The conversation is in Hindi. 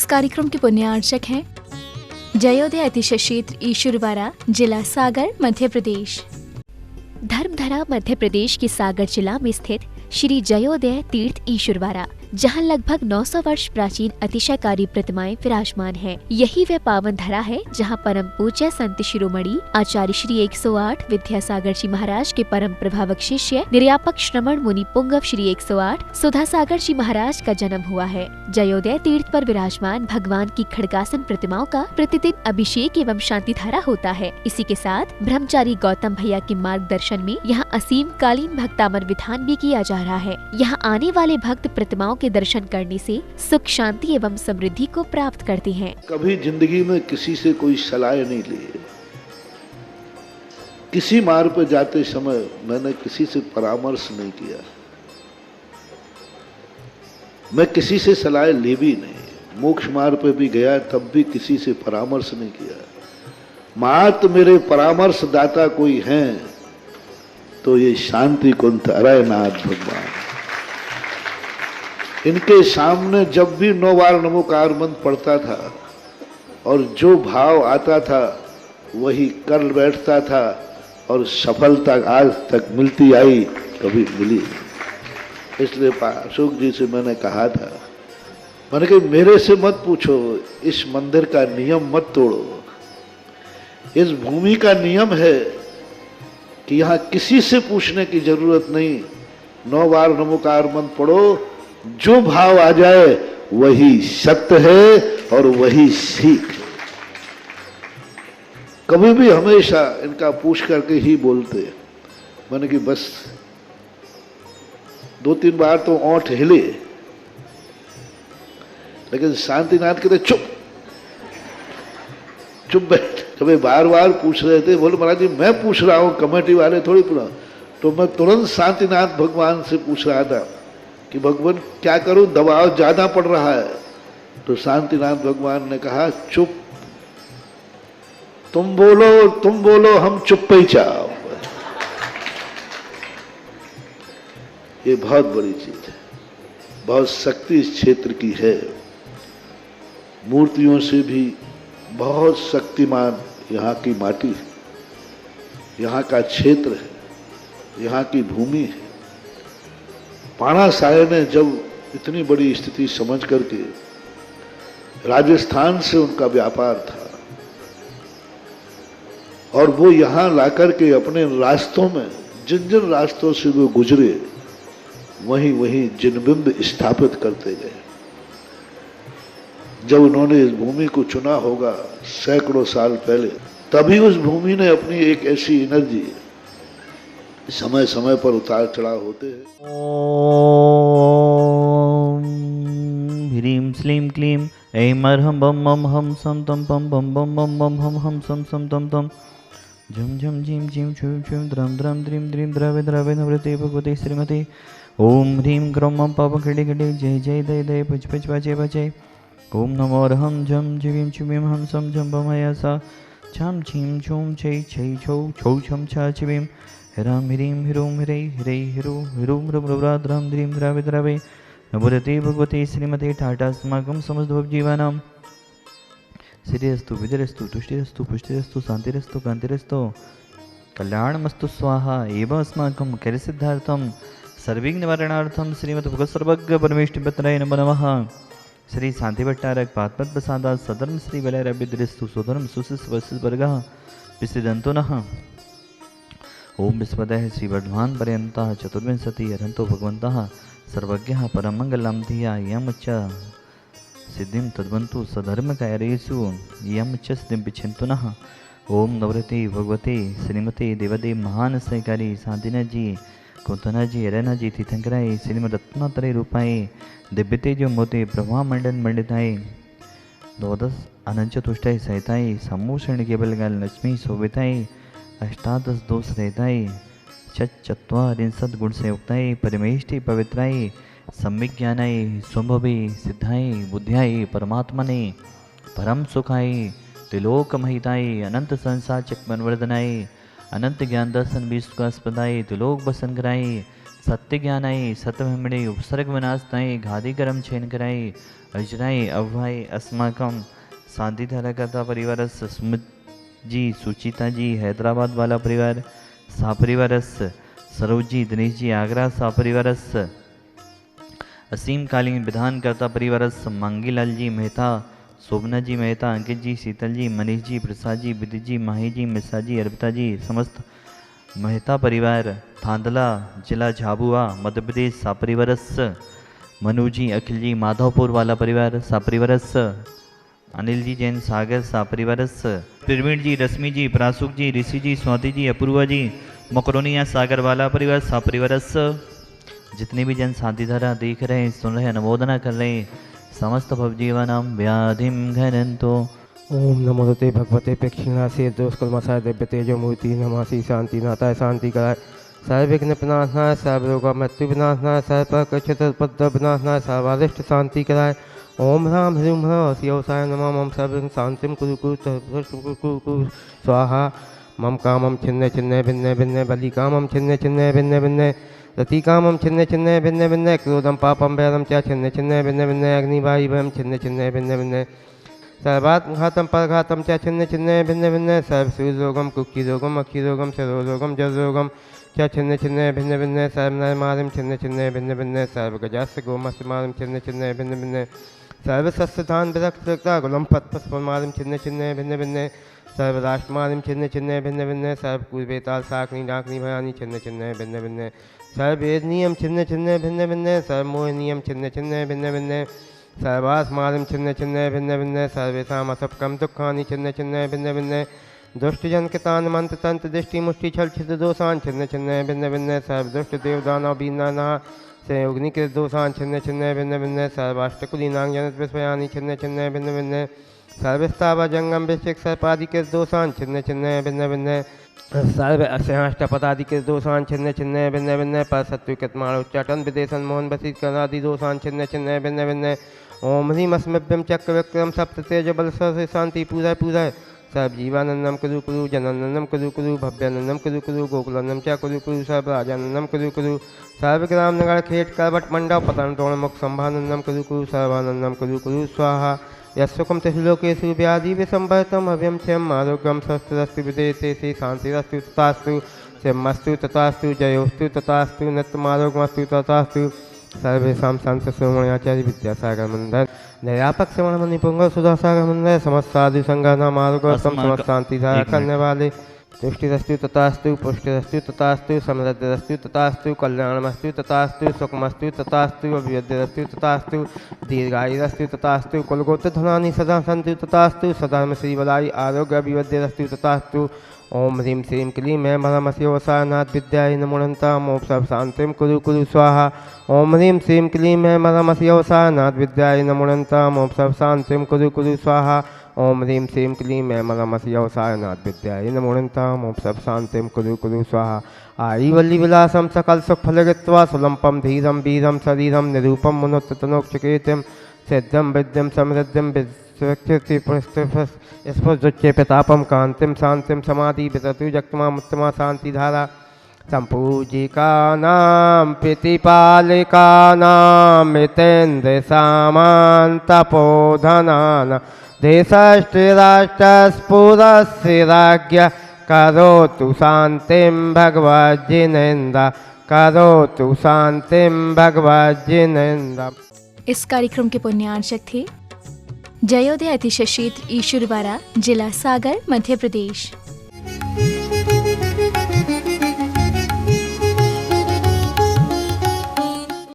इस कार्यक्रम के पुण्यार्चक हैं जयोदय अतिशय क्षेत्र ईश्वरवाड़ा, जिला सागर, मध्य प्रदेश। धर्मधरा मध्य प्रदेश के सागर जिला में स्थित श्री जयोदय तीर्थ ईश्वरवाड़ा, जहां लगभग 900 वर्ष प्राचीन अतिशयकारी प्रतिमाएं विराजमान हैं। यही वह पावन धरा है जहां परम पूज्य संत शिरोमणि आचार्य श्री 108 विद्यासागर जी महाराज के परम प्रभावक शिष्य निर्यापक श्रमण मुनि पुंगव श्री 108 सुधासागर जी महाराज का जन्म हुआ है। जयोदय तीर्थ पर विराजमान भगवान की खड़गासन प्रतिमाओं का प्रतिदिन अभिषेक एवं शांति धारा होता है। इसी के साथ ब्रह्मचारी गौतम भैया के मार्गदर्शन में यहाँ असीम कालीन भक्तामर विधान भी किया जा रहा है। यहाँ आने वाले भक्त प्रतिमाओं के दर्शन करने से सुख, शांति एवं समृद्धि को प्राप्त करते हैं। कभी जिंदगी में किसी से कोई सलाह नहीं ली, किसी मार्ग पर जाते समय मैंने किसी से परामर्श नहीं किया, मैं किसी से सलाह ली भी नहीं। मोक्ष मार्ग पर भी गया तब भी किसी से परामर्श नहीं किया। मात्र मेरे परामर्श दाता कोई हैं तो ये शांति कुंठ अरयनाथ भगवान। इनके सामने जब भी 9 बार नमोकार मंत्र पढ़ता था और जो भाव आता था वही कर बैठता था और सफलता आज तक मिलती आई, कभी मिली। इसलिए अशोक जी से मैंने कहा था, मैंने कहा मेरे से मत पूछो, इस मंदिर का नियम मत तोड़ो। इस भूमि का नियम है कि यहाँ किसी से पूछने की जरूरत नहीं। 9 बार नमोकार मंत्र पढ़ो, जो भाव आ जाए वही सत्य है और वही सीख है। कभी भी हमेशा इनका पूछ करके ही बोलते। मैंने कि बस 2-3 बार तो ओंठ हिले, लेकिन शांतिनाथ कहते चुप चुप बैठ। कभी बार बार पूछ रहे थे, बोले महाराज जी मैं पूछ रहा हूं, कमेटी वाले थोड़ी पूछा। तो मैं तुरंत शांतिनाथ भगवान से पूछ रहा था कि भगवान क्या करूं, दबाव ज्यादा पड़ रहा है। तो शांतिनाथ भगवान ने कहा चुप, तुम बोलो हम चुप ही चाहो। ये बहुत बड़ी चीज है, बहुत शक्ति इस क्षेत्र की है। मूर्तियों से भी बहुत शक्तिमान यहाँ की माटी है, यहाँ का क्षेत्र है, यहाँ की भूमि है। पाणा साहे ने जब इतनी बड़ी स्थिति समझ करके, राजस्थान से उनका व्यापार था और वो यहाँ लाकर के अपने रास्तों में जिन जिन रास्तों से वो गुजरे वहीं वहीं जिनबिंब स्थापित करते गए। जब उन्होंने इस भूमि को चुना होगा सैकड़ों साल पहले, तभी उस भूमि ने अपनी एक ऐसी एनर्जी, समय समय पर उतार चढ़ाव होते हैं। ओम ह्रीं श्लीं क्लीं ऐं अर्हं बम बम हम सम तम पम बम बम बम बम हम सम सम तम तम झम झम झीं झीं छुं छुं द्रम द्रम द्रीं द्रीं द्रवे द्रवे नवृते भगवते श्रीमते। ओम ह्रीं क्रौं मम पाप खड़े खड़े जय जय दय दय पच पच पचे पचे। ओम नमो अर्हं झम झीं छुं हम सम झम बम हयसा छम छीं छूं छै छै छौ छौ छम छा छिं ह्रां ह्रीं ह्रूं ह्रै ह्रै ह्रू ह्रूं ह्रुव्राद्रां द्रीं द्रावे द्रावे नमोते भगवते श्रीमते ठाटास्माकं समस्तभवजीवानां श्रीरस्तु विजयस्तु तुष्टिरस्तु पुष्टिरस्तु शान्तिरस्तु कान्तिरस्तु कल्याणमस्तु स्वाहा एवं अस्माकं कार्यसिद्धार्थं सर्वविघ्ननिवारणार्थं श्रीमद्भगवत्सर्वज्ञ परमेष्ठिपतये नमो नमः। श्री शांतिभट्टारक पादपद्म प्रसादात् सधर्म श्री वलयरविद्रिस्तु सुधर्म सुशिस्वर्गः विसिदन्तु नः। ओम विस्पदः श्री वर्धमान पर्यन्तः चतुर्विंशति अरहन्तो भगवन्तः सर्वज्ञः परममङ्गलं धिया यं च सिद्धिं तद्वन्तु सधर्मकार्येषु यं च सिद्धिं पिच्छन्तु नः। ओम नवरते भगवते श्रीमते देवदेव महान सहकारी शांतिनाथ जी, कुंतना जी, अरैना जी, तीर्थंकराय श्रीमद्रत्नात्रय रूपाय दिव्यतेजो मोते ब्रह्मा मंडन मंडिताय द्वादश अनंत चतुष्टय सहिताय सम्मूषण केवलगाल लक्ष्मी शोभिताय अष्टादश दोष रहताय चत्वारिंशत् गुण संयुक्ताय परमेष्टि पवित्राय सम्यक ज्ञानाय स्वभवे सिद्धाय बुद्ध्याय परमात्मने परम सुखाय त्रिलोकमहिताय अनंत संसार चक्रवर्धनाय अनंत ज्ञान दर्शन विश्वास्पदाय त्रिलोक बसन कराय सत्य ज्ञानाई सतभिमणे उपसर्ग विनाशनाई घादी कर्म छेन कराई अजराई अव्वाई अस्माकम शांतिधारा करता परिवार सुमित जी सुचिता जी हैदराबाद वाला परिवार सा परिवारस सरोज जी दिनेश जी आगरा सा परिवारस असीम कालीन विधानकर्ता परिवारस मांगीलाल जी मेहता शोभना जी मेहता अंकित जी शीतल जी मनीष जी प्रसाद जी विदित जी माही जी मिश्रा जी अर्पिता जी समस्त मेहता परिवार थांदला जिला झाबुआ मध्य प्रदेश सा परिवारस मनु जी अखिल जी माधवपुर वाला परिवार सा परिवारस अनिल जी जैन सागर सा परिवारस प्रवीण जी रश्मि जी प्रासुक जी ऋषि जी स्वाति जी अपूर्वा जी मकरोनिया सागर वाला परिवार सा परिवारस जितने भी जन शांतिधारा देख रहे हैं सुन रहे हैं अनुमोदना कर रहे हैं समस्त भवजीवानां व्याधिम घनंतो। ओम नमो ते भगवते प्रेक्षिणासे दोषकल्मषाय दिव्य तेजो मूर्ति नमासि शांति नाथाय शांति कराय सर्वविघ्न विनाशनाय सर्वरोग मृत्यु विनाशनाय सर्वपद विनाशनाय सर्वारिष्ट शांति कराय ओम ह्रां ह्रीं ह्रौं शिवसाय नमः मम सर्वं शांतिं कुरु कुरु स्वाहा मम कामं छिन्ने छिन्ने भिन्ने भिन्ने बलि कामं छिन्ने छिन्ने भिन्ने भिन्ने रति कामं छिन्ने छिन्ने भिन्ने भिन्ने क्रोधं पापं वैरं च छिन्ने छिन्ने भिन्ने भिन्ने अग्निवायु भयं छिन्ने छिन्ने भिन्ने भिन्ने सर्वात्मघातं परघातं च छिन्ने छिन्ने भिन्ने भिन्ने सर्वसूरोगं कुक्षिरोगं अक्षिरोगं सरोरोगं जलरोगं च छिन्ने छिन्ने भिन्ने भिन्ने सर्वनरमारिं छिन्ने छिन्ने भिन्ने भिन्ने सर्वगजस्य गोमस्मारिं छिन्ने छिन्ने भिन्ने भिन्ने सर्वसस्यधान विरक्ता गुलं पत्पस्पमारिं छिन्ने छिन्ने भिन्ने भिन्ने सर्वराष्ट्रमारिं छिन्ने छिन्ने भिन्ने भिन्ने सर्वकुर्वेताल साकनी डाकनी भयानी छिन्ने छिन्ने भिन्ने भिन्ने सर्वेदनीयं छिन्ने छिन्ने भिन्ने भिन्ने सर्वमोहनीयं छिन्ने छिन्ने भिन्ने भिन्ने सर्वास्मारिं छिन्ने छिन्ने भिन्ने भिन्ने सर्वेषाम् असपकं दुःखानि छिन्ने छिन्ने भिन्ने भिन्ने दुष्टजनकृतान् मन्त्रतन्त्र दृष्टिमुष्टि छल छिद्र दोषान् छिन्ने छिन्ने भिन्ने भिन्ने सर्वदुष्टदेवदानव बीनानाः संयोगनिकृत दोषान् छिन्ने छिन्ने भिन्ने भिन्ने सर्वाष्टकुलीनां जनत्विस्वयानि छिन्ने छिन्ने भिन्ने भिन्ने सर्वस्तावजंगम विशिक सर्पादिकृत दोषान् छिन्ने छिन्ने भिन्ने भिन्ने सर्व अष्टापदादिकृत दोषान् छिन्ने छिन्ने भिन्ने भिन्ने परसत्विकृतमाणोच्चाटन विदेशन मोहन वसीकरणादि दोषान् छिन्ने छिन्ने भिन्ने भिन्ने ओम ह्रीं अस्मभ्यं चक्रविक्रम सप्ततेज बल शांति पूजय पूजय सर्व जीवानंदम कुरु कुरु जनानंदम कुरु कुरु भव्यानंदम कुरु कुरु गोकुलानंदम च कुरु कुरु सर्वराजानंदम कुरु कुरु सर्वग्राम नगर खेट करवट मंडप पतन तोण मुख संभानंदम कुरु कुरु सर्वानंदम कुरु कुरु स्वाहा यस्सुखं त्रिलोकेषु व्याधि विसंभरतम अभयं क्षयम् आरोग्यं स्वस्थरस्तु विदेशे शांतिरस्तु तथास्तु क्षमस्तु तथास्तु जयोस्तु तथास्तु नित्यमारोग्यमस्तु तथास्तु सर्वेषां शांतश्रवणाचार्य विद्यासागर मंदिर निरापक श्रवण मणिपुंग सुधासागर मंदिर समस्त साधु संघनाम आरोग्यम समस्त शांतिधारा करने वाले तुष्टिरस्तु तथास्तु पुष्टिरस्तु तथास्तु समृद्धिरस्तु तथास्तु कल्याणमस्तु तथास्तु सुखमस्तु तथास्तु अभिवृद्धिरस्तु तथास्तु दीर्घायुरस्तु तथास्तु कुलगोत्र धनानि सदा सन्तु तथास्तु सधर्म श्रीबलाई आरोग्य अभिवृद्धिरस्तु तथास्तु ओम ह्रीं श्रीं क्लीं ऐं मरमस्योसानाथ विद्याय नमोऽनन्ताम् ओम सब शांतिं कुरु कुरु स्वाहा ओम ह्रीं श्रीं क्लीं ऐं मरमस्योसानाथ विद्याय नमोऽनन्ताम् ओम सब शांतिं कुरु कुरु स्वाहा ओम ह्रीं श्रीं क्लीं ऐं मरमस्योसानाथ विद्याय नमोऽनन्ताम् ओम सब शांतिं कुरु कुरु स्वाहा आईवल्ली विलासं सकल सुख फलगित्वा सुलंपं धीरं वीरं शरीरं निरूपं मुनोत्तनोक्षकेतिं सिद्धं विद्यं समृद्धिं स्फुज्जुच्चे प्रतापम कांतिम शांतिम समाधि विततु जक्तमा मुत्तमा शांतिधारा संपूजिकानां प्रीतिपालिकानां मितेन्द्र सामान्तपोधनानां देशस्थिराष्ट्रस्फुरस्य राज्ञ करोतु शांतिं भगवज्जिनेन्द्र करोतु शांतिं भगवज्जिनेन्द्र। इस कार्यक्रम के पुण्यार्चक थे जयोदय अतिशय क्षेत्र ईश्वरवाड़ा जिला सागर मध्य प्रदेश।